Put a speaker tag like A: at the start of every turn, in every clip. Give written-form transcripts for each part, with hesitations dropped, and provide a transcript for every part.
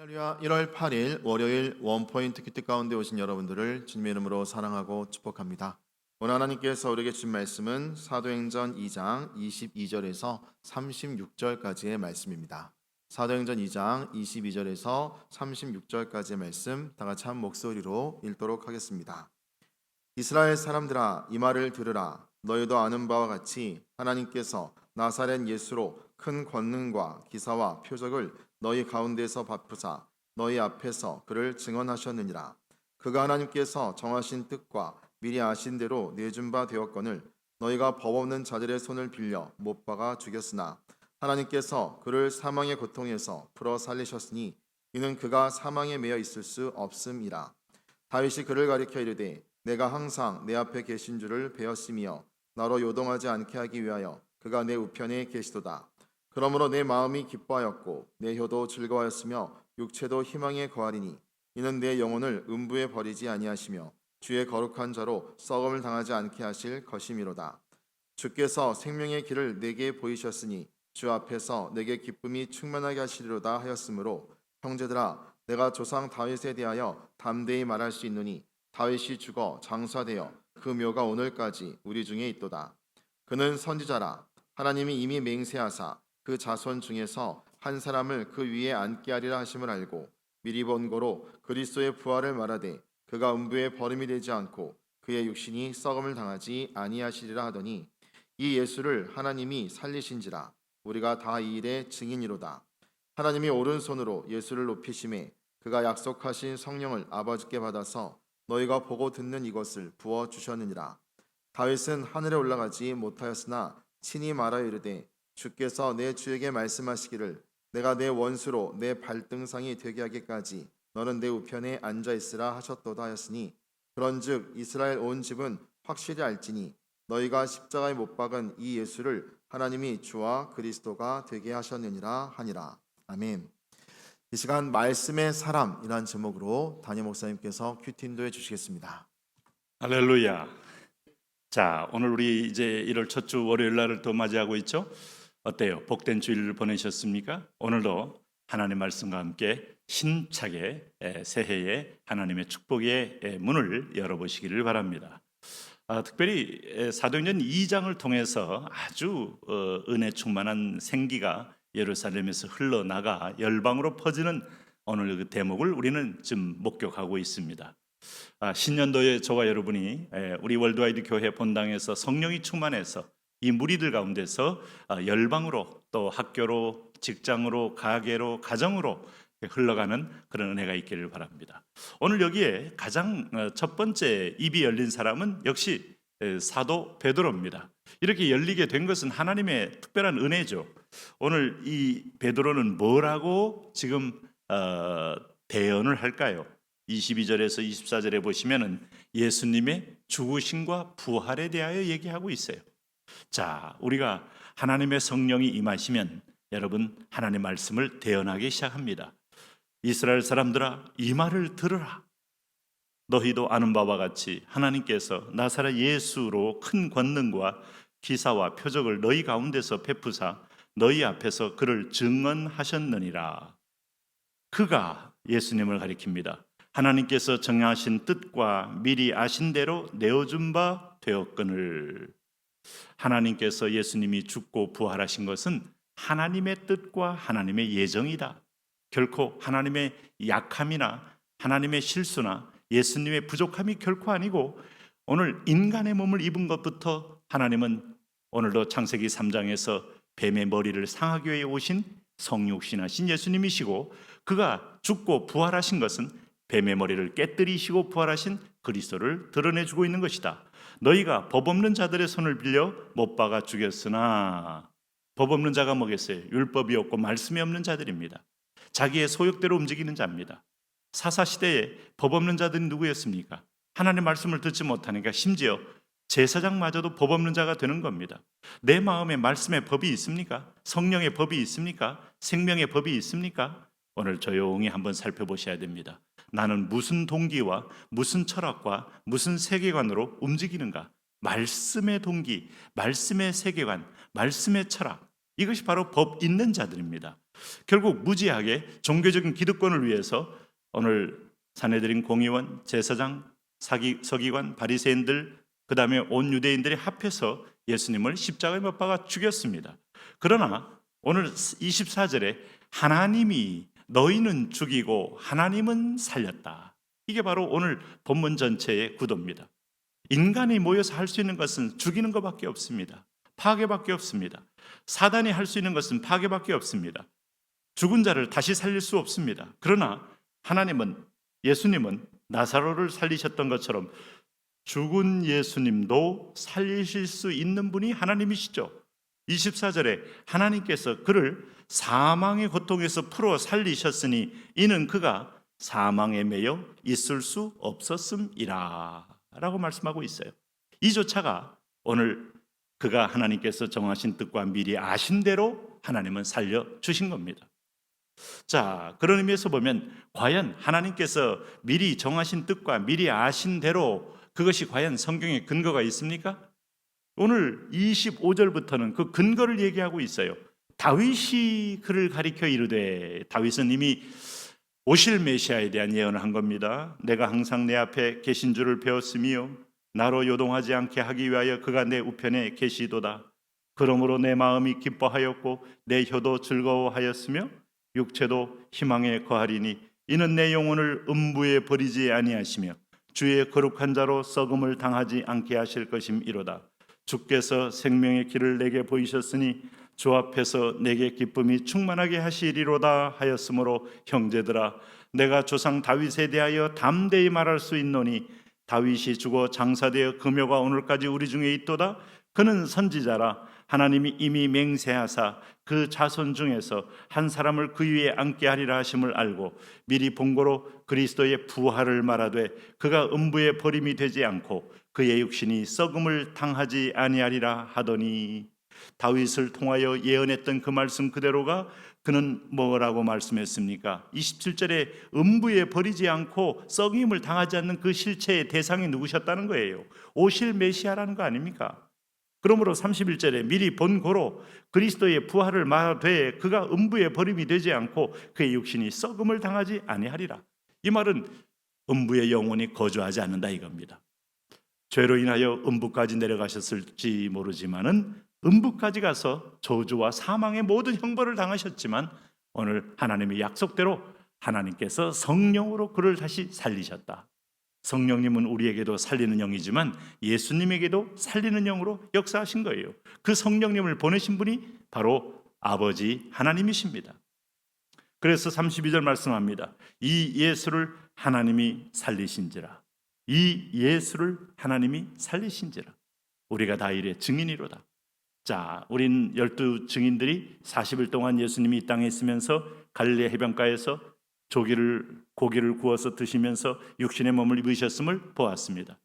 A: 할렐루야. 1월 8일 월요일 원포인트 큐티 가운데 오신 여러분들을 주님의 이름으로 사랑하고 축복합니다. 오늘 하나님께서 우리에게 주신 말씀은 사도행전 2장 22절에서 36절까지의 말씀입니다. 사도행전 2장 22절에서 36절까지의 말씀 다 같이 한 목소리로 읽도록 하겠습니다. 이스라엘 사람들아, 이 말을 들으라. 너희도 아는 바와 같이 하나님께서 나사렛 예수로 큰 권능과 기사와 표적을 너희 가운데서 베푸사 너희 앞에서 그를 증언하셨느니라. 그가 하나님께서 정하신 뜻과 미리 아신 대로 내준 바 되었거늘 너희가 법 없는 자들의 손을 빌려 못 박아 죽였으나 하나님께서 그를 사망의 고통에서 풀어 살리셨으니 이는 그가 사망에 매여 있을 수 없음이라. 다윗이 그를 가리켜 이르되 내가 항상 내 앞에 계신 줄을 배웠으며 나로 요동하지 않게 하기 위하여 그가 내 우편에 계시도다. 그러므로 내 마음이 기뻐하였고 내 혀도 즐거워하였으며 육체도 희망에 거하리니 이는 내 영혼을 음부에 버리지 아니하시며 주의 거룩한 자로 썩음을 당하지 않게 하실 것이미로다. 주께서 생명의 길을 내게 보이셨으니 주 앞에서 내게 기쁨이 충만하게 하시리로다 하였으므로 형제들아, 내가 조상 다윗에 대하여 담대히 말할 수 있노니 다윗이 죽어 장사되어 그 묘가 오늘까지 우리 중에 있도다. 그는 선지자라. 하나님이 이미 맹세하사 그 자손 중에서 한 사람을 그 위에 앉게 하리라 하심을 알고 미리 본 고로 그리스도의 부활을 말하되 그가 음부에 버림이 되지 않고 그의 육신이 썩음을 당하지 아니하시리라 하더니 이 예수를 하나님이 살리신지라. 우리가 다 이 일의 증인이로다. 하나님이 오른손으로 예수를 높이심에 그가 약속하신 성령을 아버지께 받아서 너희가 보고 듣는 이것을 부어 주셨느니라. 다윗은 하늘에 올라가지 못하였으나 친히 말하여 이르되 주께서 내 주에게 말씀하시기를 내가 내 원수로 내 발등상이 되게 하기까지 너는 내 우편에 앉아 있으라 하셨도다 하였으니 그런즉 이스라엘 온 집은 확실히 알지니 너희가 십자가에 못 박은 이 예수를 하나님이 주와 그리스도가 되게 하셨느니라 하니라. 아멘. 이 시간 말씀의 사람이란 제목으로 담임 목사님께서 큐티 인도해 주시겠습니다.
B: 할렐루야. 자, 오늘 우리 이제 1월 첫 주 월요일 날을 또 맞이하고 있죠. 어때요? 복된 주일을 보내셨습니까? 오늘도 하나님의 말씀과 함께 힘차게 새해에 하나님의 축복의 문을 열어보시기를 바랍니다. 특별히 사도행전 2장을 통해서 아주 은혜 충만한 생기가 예루살렘에서 흘러나가 열방으로 퍼지는 오늘 그 대목을 우리는 지금 목격하고 있습니다. 신년도에 저와 여러분이 우리 월드와이드 교회 본당에서 성령이 충만해서 이 무리들 가운데서 열방으로 또 학교로 직장으로 가게로 가정으로 흘러가는 그런 은혜가 있기를 바랍니다. 오늘 여기에 가장 첫 번째 입이 열린 사람은 역시 사도 베드로입니다. 이렇게 열리게 된 것은 하나님의 특별한 은혜죠. 오늘 이 베드로는 뭐라고 지금 대언을 할까요? 22절에서 24절에 보시면은 예수님의 죽으심과 부활에 대하여 얘기하고 있어요. 자, 우리가 하나님의 성령이 임하시면 여러분 하나님의 말씀을 대언하기 시작합니다. 이스라엘 사람들아, 이 말을 들으라. 너희도 아는 바와 같이 하나님께서 나사렛 예수로 큰 권능과 기사와 표적을 너희 가운데서 베푸사 너희 앞에서 그를 증언하셨느니라. 그가 예수님을 가리킵니다. 하나님께서 정하신 뜻과 미리 아신 대로 내어준 바 되었거늘. 하나님께서 예수님이 죽고 부활하신 것은 하나님의 뜻과 하나님의 예정이다. 결코 하나님의 약함이나 하나님의 실수나 예수님의 부족함이 결코 아니고 오늘 인간의 몸을 입은 것부터 하나님은 오늘도 창세기 3장에서 뱀의 머리를 상하기 위해 오신 성육신하신 예수님이시고 그가 죽고 부활하신 것은 뱀의 머리를 깨뜨리시고 부활하신 그리스도를 드러내주고 있는 것이다. 너희가 법 없는 자들의 손을 빌려 못 박아 죽였으나 법 없는 자가 뭐겠어요? 율법이 없고 말씀이 없는 자들입니다. 자기의 소욕대로 움직이는 자입니다. 사사시대에 법 없는 자들이 누구였습니까? 하나님의 말씀을 듣지 못하니까 심지어 제사장마저도 법 없는 자가 되는 겁니다. 내 마음에 말씀의 법이 있습니까? 성령의 법이 있습니까? 생명의 법이 있습니까? 오늘 조용히 한번 살펴보셔야 됩니다. 나는 무슨 동기와 무슨 철학과 무슨 세계관으로 움직이는가? 말씀의 동기, 말씀의 세계관, 말씀의 철학, 이것이 바로 법 있는 자들입니다. 결국 무지하게 종교적인 기득권을 위해서 오늘 산헤드린 공의원, 제사장, 서기관, 바리새인들, 그 다음에 온 유대인들이 합해서 예수님을 십자가에 못 박아 죽였습니다. 그러나 오늘 24절에 하나님이 너희는 죽이고 하나님은 살렸다. 이게 바로 오늘 본문 전체의 구도입니다. 인간이 모여서 할 수 있는 것은 죽이는 것밖에 없습니다. 파괴밖에 없습니다. 사단이 할 수 있는 것은 파괴밖에 없습니다. 죽은 자를 다시 살릴 수 없습니다. 그러나 하나님은, 예수님은 나사로를 살리셨던 것처럼 죽은 예수님도 살리실 수 있는 분이 하나님이시죠. 24절에 하나님께서 그를 사망의 고통에서 풀어 살리셨으니 이는 그가 사망에 매여 있을 수 없었음이라 라고 말씀하고 있어요. 이조차가 오늘 그가 하나님께서 정하신 뜻과 미리 아신 대로 하나님은 살려주신 겁니다. 자, 그런 의미에서 보면 과연 하나님께서 미리 정하신 뜻과 미리 아신 대로 그것이 과연 성경에 근거가 있습니까? 오늘 25절부터는 그 근거를 얘기하고 있어요. 다윗이 그를 가리켜 이르되, 다윗은 이미 오실 메시아에 대한 예언을 한 겁니다. 내가 항상 내 앞에 계신 줄을 배웠으며 나로 요동하지 않게 하기 위하여 그가 내 우편에 계시도다. 그러므로 내 마음이 기뻐하였고 내 혀도 즐거워하였으며 육체도 희망에 거하리니 이는 내 영혼을 음부에 버리지 아니하시며 주의 거룩한 자로 썩음을 당하지 않게 하실 것임이로다. 주께서 생명의 길을 내게 보이셨으니 주 앞에서 내게 기쁨이 충만하게 하시리로다 하였으므로 형제들아, 내가 조상 다윗에 대하여 담대히 말할 수 있노니 다윗이 죽어 장사되어 금요가 오늘까지 우리 중에 있도다. 그는 선지자라 하나님이 이미 맹세하사 그 자손 중에서 한 사람을 그 위에 앉게 하리라 하심을 알고 미리 본고로 그리스도의 부활을 말하되 그가 음부에 버림이 되지 않고 그의 육신이 썩음을 당하지 아니하리라 하더니, 다윗을 통하여 예언했던 그 말씀 그대로가 그는 뭐라고 말씀했습니까? 27절에 음부에 버리지 않고 썩임을 당하지 않는 그 실체의 대상이 누구셨다는 거예요. 오실 메시아라는 거 아닙니까? 그러므로 31절에 미리 본고로 그리스도의 부활을 말하되 그가 음부에 버림이 되지 않고 그의 육신이 썩음을 당하지 아니하리라. 이 말은 음부의 영혼이 거주하지 않는다 이겁니다. 죄로 인하여 음부까지 내려가셨을지 모르지만은 음부까지 가서 저주와 사망의 모든 형벌을 당하셨지만 오늘 하나님의 약속대로 하나님께서 성령으로 그를 다시 살리셨다. 성령님은 우리에게도 살리는 영이지만 예수님에게도 살리는 영으로 역사하신 거예요. 그 성령님을 보내신 분이 바로 아버지 하나님이십니다. 그래서 32절 말씀합니다. 이 예수를 하나님이 살리신지라. 이 예수를 하나님이 살리신지라. 우리가 다 이래 증인이로다. 자, 우린 12 증인들이 40일 동안 예수님이 이 땅에 있으면서 갈릴리 해변가에서 고기를 구워서 드시면서 육신의 몸을 입으셨음을 보았습니다.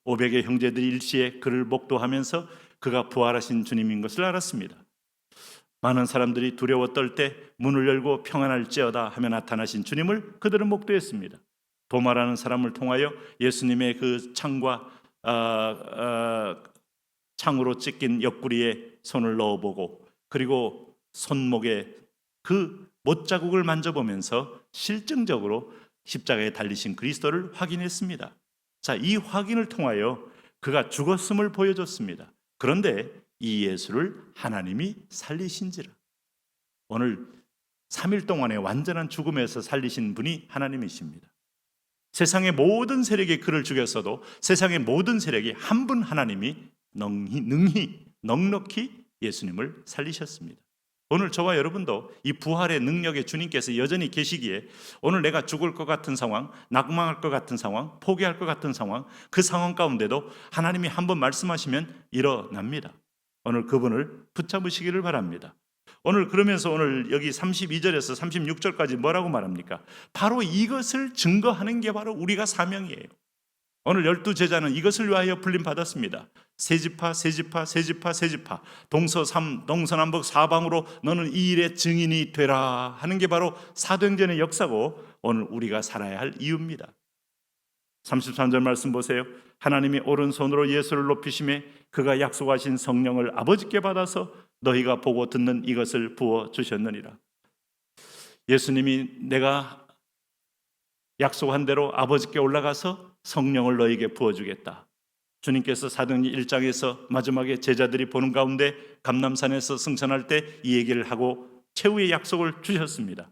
B: 500의 형제들이 일시에 그를 목도하면서 그가 부활하신 주님인 것을 알았습니다. 많은 사람들이 두려워 떨 때 문을 열고 평안할지어다 하며 나타나신 주님을 그들은 목도했습니다. 도마라는 사람을 통하여 예수님의 그 창으로 찢긴 옆구리에 손을 넣어보고 그리고 손목에 그 못자국을 만져보면서 실증적으로 십자가에 달리신 그리스도를 확인했습니다. 자, 이 확인을 통하여 그가 죽었음을 보여줬습니다. 그런데 이 예수를 하나님이 살리신지라. 오늘 3일 동안의 완전한 죽음에서 살리신 분이 하나님이십니다. 세상의 모든 세력이 그를 죽였어도 세상의 모든 세력이 한 분 하나님이 넉넉히 예수님을 살리셨습니다. 오늘 저와 여러분도 이 부활의 능력의 주님께서 여전히 계시기에 오늘 내가 죽을 것 같은 상황, 낙망할 것 같은 상황, 포기할 것 같은 상황, 그 상황 가운데도 하나님이 한번 말씀하시면 일어납니다. 오늘 그분을 붙잡으시기를 바랍니다. 오늘 그러면서 오늘 여기 32절에서 36절까지 뭐라고 말합니까? 바로 이것을 증거하는 게 바로 우리가 사명이에요. 오늘 12제자는 이것을 위하여 불림받았습니다. 세지파 동서남북 사방으로 너는 이 일의 증인이 되라 하는 게 바로 사도행전의 역사고 오늘 우리가 살아야 할 이유입니다. 33절 말씀 보세요. 하나님이 오른손으로 예수를 높이심에 그가 약속하신 성령을 아버지께 받아서 너희가 보고 듣는 이것을 부어 주셨느니라. 예수님이 내가 약속한 대로 아버지께 올라가서 성령을 너희에게 부어주겠다. 주님께서 사도행전 1장에서 마지막에 제자들이 보는 가운데 감람산에서 승천할 때 이 얘기를 하고 최후의 약속을 주셨습니다.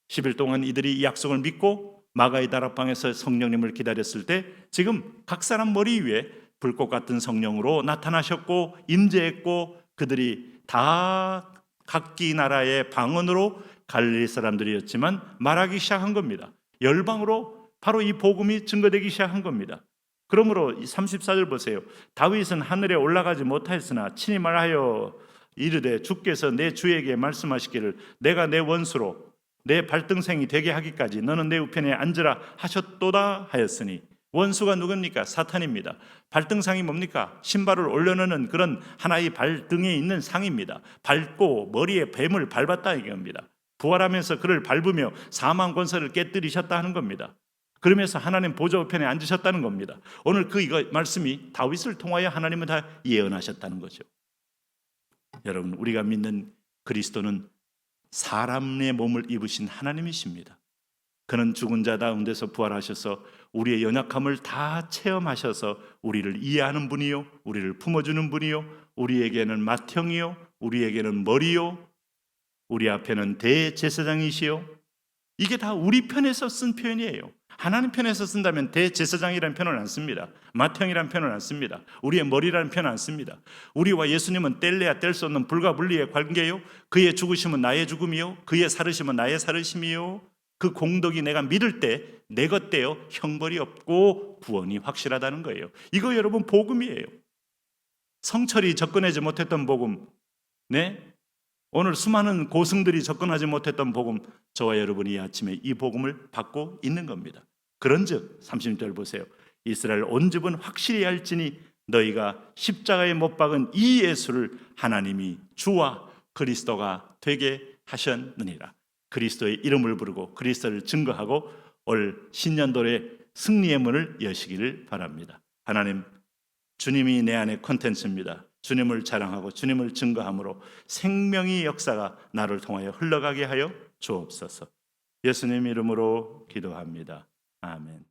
B: 10일 동안 이들이 이 약속을 믿고 마가의 다락방에서 성령님을 기다렸을 때 지금 각 사람 머리 위에 불꽃 같은 성령으로 나타나셨고 임재했고 그들이 다 각기 나라의 방언으로 갈릴리 사람들이었지만 말하기 시작한 겁니다. 열방으로 바로 이 복음이 증거되기 시작한 겁니다. 그러므로 34절 보세요. 다윗은 하늘에 올라가지 못하였으나 친히 말하여 이르되 주께서 내 주에게 말씀하시기를 내가 내 원수로 내 발등생이 되게 하기까지 너는 내 우편에 앉으라 하셨도다 하였으니 원수가 누굽니까? 사탄입니다. 발등상이 뭡니까? 신발을 올려놓는 그런 하나의 발등에 있는 상입니다. 밟고 머리에 뱀을 밟았다 이겁니다. 부활하면서 그를 밟으며 사망 권세를 깨뜨리셨다 하는 겁니다. 그러면서 하나님 보좌 우편에 앉으셨다는 겁니다. 오늘 그 말씀이 다윗을 통하여 하나님은 다 예언하셨다는 거죠. 여러분, 우리가 믿는 그리스도는 사람의 몸을 입으신 하나님이십니다. 그는 죽은 자 가운데서 부활하셔서 우리의 연약함을 다 체험하셔서 우리를 이해하는 분이요, 우리를 품어주는 분이요, 우리에게는 맏형이요, 우리에게는 머리요, 우리 앞에는 대제사장이시요. 이게 다 우리 편에서 쓴 표현이에요. 하나님 편에서 쓴다면 대제사장이라는 표현을 안 씁니다. 맏형이라는 표현을 안 씁니다. 우리의 머리라는 표현을 안 씁니다. 우리와 예수님은 뗄래야 뗄 수 없는 불가분리의 관계요, 그의 죽으심은 나의 죽음이요, 그의 살으심은 나의 살으심이요, 그 공덕이 내가 믿을 때 내 것 되어 형벌이 없고 구원이 확실하다는 거예요. 이거 여러분 복음이에요. 성철이 접근하지 못했던 복음, 네? 오늘 수많은 고승들이 접근하지 못했던 복음, 저와 여러분이 이 아침에 이 복음을 받고 있는 겁니다. 그런즉 30절 보세요. 이스라엘 온 집은 확실히 알지니 너희가 십자가에 못 박은 이 예수를 하나님이 주와 그리스도가 되게 하셨느니라. 그리스도의 이름을 부르고 그리스도를 증거하고 올 신년도에 승리의 문을 여시기를 바랍니다. 하나님, 주님이 내 안의 콘텐츠입니다. 주님을 자랑하고 주님을 증거함으로 생명의 역사가 나를 통하여 흘러가게 하여 주옵소서. 예수님 이름으로 기도합니다. 아멘.